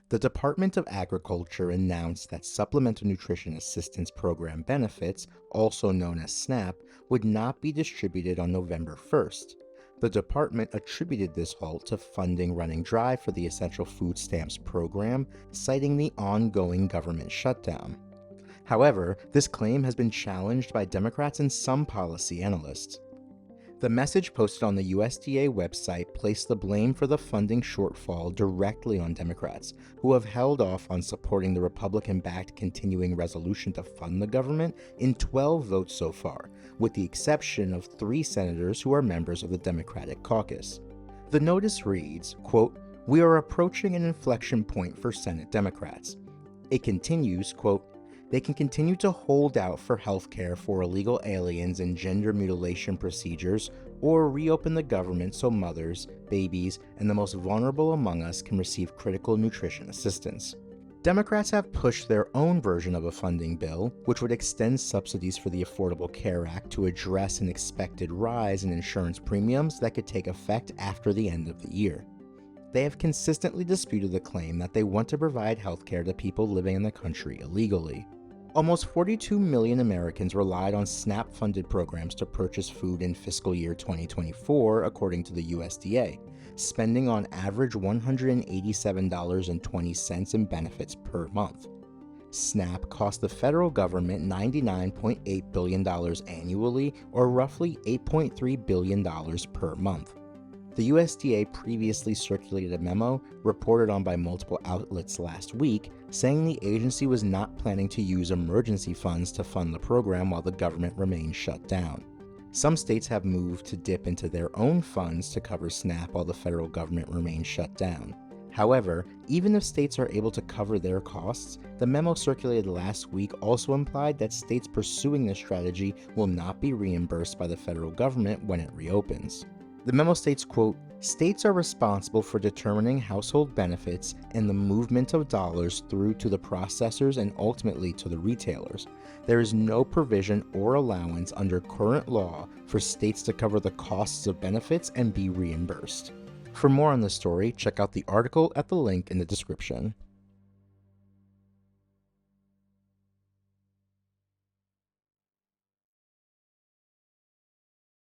The Department of Agriculture announced that Supplemental Nutrition Assistance Program benefits, also known as SNAP, would not be distributed on November 1st. The department attributed this halt to funding running dry for the Essential Food Stamps program, citing the ongoing government shutdown. However, this claim has been challenged by Democrats and some policy analysts. The message posted on the USDA website placed the blame for the funding shortfall directly on Democrats, who have held off on supporting the Republican-backed continuing resolution to fund the government in 12 votes so far, with the exception of 3 senators who are members of the Democratic caucus. The notice reads, quote, "We are approaching an inflection point for Senate Democrats." It continues, quote, "They can continue to hold out for health care for illegal aliens and gender mutilation procedures, or reopen the government so mothers, babies, and the most vulnerable among us can receive critical nutrition assistance." Democrats have pushed their own version of a funding bill, which would extend subsidies for the Affordable Care Act to address an expected rise in insurance premiums that could take effect after the end of the year. They have consistently disputed the claim that they want to provide health care to people living in the country illegally. Almost 42 million Americans relied on SNAP-funded programs to purchase food in fiscal year 2024, according to the USDA, spending on average $187.20 in benefits per month. SNAP cost the federal government $99.8 billion annually, or roughly $8.3 billion per month. The USDA previously circulated a memo, reported on by multiple outlets last week, saying the agency was not planning to use emergency funds to fund the program while the government remains shut down. Some states have moved to dip into their own funds to cover SNAP while the federal government remains shut down. However, even if states are able to cover their costs, the memo circulated last week also implied that states pursuing this strategy will not be reimbursed by the federal government when it reopens. The memo states, quote, "States are responsible for determining household benefits and the movement of dollars through to the processors and ultimately to the retailers. There is no provision or allowance under current law for states to cover the costs of benefits and be reimbursed." For more on this story, check out the article at the link in the description.